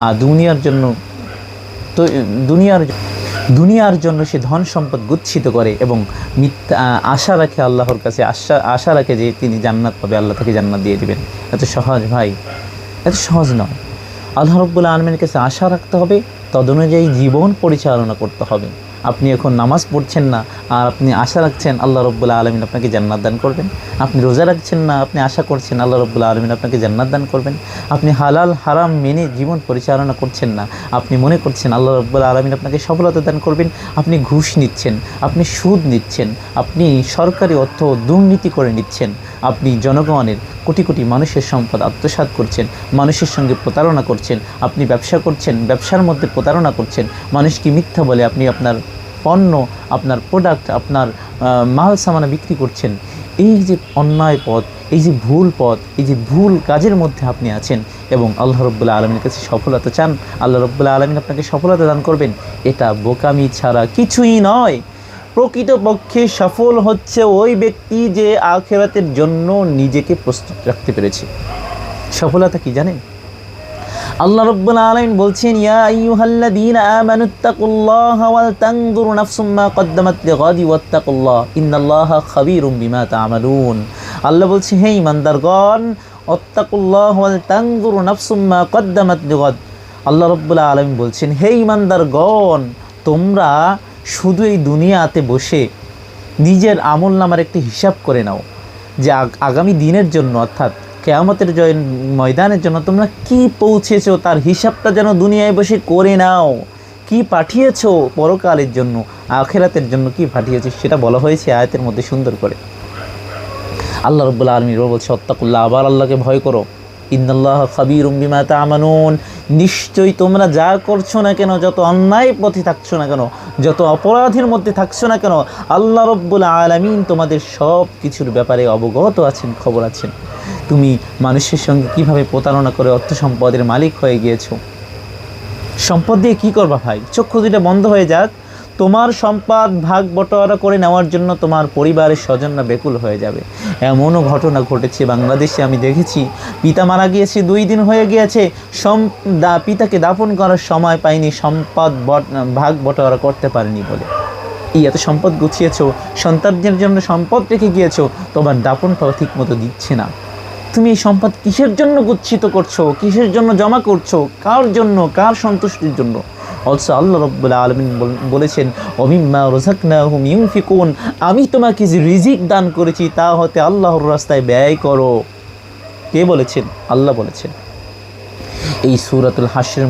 দুনিয়ার জন্য তো দুনিয়ার জন্য সে ধন সম্পদ গুচ্ছিত করে এবং মিথ্যা আশা রাখে, আল্লাহর কাছে আশা রাখে যে তিনি জান্নাত পাবে, আল্লাহ তাকে জান্নাত দিয়ে দিবেন। এত সহজ ভাই, এত সহজ নয়। আল্লাহ রাব্বুল আলামিনের কাছে আশা রাখতে হবে, তদনুযায়ী জীবন পরিচালনা করতে হবে। আপনি এখন নামাজ পড়ছেন না আর আপনি আশা রাখছেন আল্লাহ রাব্বুল আলামিন আপনাকে জান্নাত দান করবেন। আপনি রোজা রাখছেন না, আপনি আশা করছেন আল্লাহ রাব্বুল আলামিন আপনাকে জান্নাত দান করবেন। আপনি হালাল হারাম মেনে জীবন পরিচালনা করছেন না, আপনি মনে করছেন আল্লাহ রাব্বুল আলামিন আপনাকে সফলতা দান করবেন। আপনি ঘুষ নিচ্ছেন, আপনি সুদ নিচ্ছেন, আপনি সরকারি অর্থ দুর্নীতি করে নিচ্ছেন, আপনি জনগণের কোটি কোটি মানুষের সম্পদ আত্মসাৎ করছেন, মানুষের সঙ্গে প্রতারণা করছেন, আপনি ব্যবসা করছেন, ব্যবসার মধ্যে প্রতারণা করছেন, মানুষকে মিথ্যা বলে আপনি আপনার পণ্য, আপনার প্রোডাক্ট, আপনার মাল সামানা বিক্রি করছেন। এই যে অন্যায় পথ, এই যে ভুল পথ, এই যে ভুল কাজের মধ্যে আপনি আছেন এবং আল্লাহ রাব্বুল আলামিনের কাছে সফলতা চান, আল্লাহ রাব্বুল আলামিন আপনাকে সফলতা দান করবেন, এটা বোকামি ছাড়া কিছুই নয়। প্রকৃতপক্ষে সফল হচ্ছে ওই ব্যক্তি যে আখিরাতের জন্য নিজেকে প্রস্তুত রাখতে পেরেছে। সফলতা কি জানেন? আল্লাহ রাব্বুল আলামিন বলছেন, ইয়া আইয়ুহাল্লাযীনা আমানুত্তাকুল্লাহা ওয়াল তানজুরু নাফসুম মা কদ্দামাত লিগাদি ওয়াত্তাকুল্লাহ ইন্নাল্লাহা খাবীরুম বিমা তা'মালুন। আল্লাহ বলছে, হে ঈমানদারগণ, ওয়াত্তাকুল্লাহ ওয়াল তানজুরু নাফসুম মা কদ্দামাত লিগাদ। আল্লাহ রাব্বুল আলামিন বলছেন, হে ঈমানদারগণ, তোমরা শুধু এই দুনিয়াতে বসে নিজের আমলনামার একটি হিসাব করে নাও যে আগামী দিনের জন্য, অর্থাৎ কিয়ামতের ময়দানের জন্য তোমরা কি পৌঁছেছো তার হিসাবটা যেন দুনিয়ায় বসে করে নাও। কি পাঠিয়েছো পরকালের জন্য, আখিরাতের জন্য কি পাঠিয়েছো সেটা বলা হয়েছে আয়াতের মধ্যে সুন্দর করে। আল্লাহ রাব্বুল আলামিন বলছে, ওয়াত্তাকুল্লাহ, আবার আল্লাহকে ভয় করো, ইন্নাল্লাহা খাবীরুম বিমা তা'মালুন, নিশ্চয়ই তোমরা যা করছো না কেন, যত অন্যায় পথে থাকছো না কেন, যত অপরাধের মধ্যে থাকছো না কেন, আল্লাহ রাব্বুল আলামিন তোমাদের সব কিছুর ব্যাপারে অবগত আছেন, খবর আছেন। তুমি মানুষের সঙ্গে কিভাবে প্রতারণা করে অর্থ সম্পদের মালিক হয়ে গিয়েছো। সম্পদ দিয়ে কী করবা ভাই? চক্ষু দুটা বন্ধ হয়ে যাক, তোমার সম্পদ ভাগ বটোয়ারা করে নেওয়ার জন্য তোমার পরিবারের স্বজনরা বেকুল হয়ে যাবে। এমনও ঘটনা ঘটেছে বাংলাদেশে, আমি দেখেছি, পিতা মারা গিয়েছে, 2 দিন হয়ে গিয়েছে, পিতাকে দাফন করার সময় পাইনি, সম্পদ ভাগ বটোয়ারা করতে পারেনি বলে। এত সম্পদ গুছিয়েছো, সন্তানদের জন্য সম্পদ রেখে গিয়েছো, তোমার দাফনটাও ঠিক মতো দিচ্ছে না। তুমি এই সম্পদ কিসের জন্য গুচ্ছিত করছো, কিসের জন্য জমা করছো, কার জন্য, কার সন্তুষ্টির জন্য? অলসো আল্লাহ রাব্বুল আলামিন বলেছেন, ওমিম্মা রাযাকনাহুম ইউনফিকুন, আমি তোমাকে যে রিজিক দান করেছি তা হতে আল্লাহর রাস্তায় ব্যয় করো। কে বলেছেন? আল্লাহ বলেছেন। এই সূরাতুল হাশরের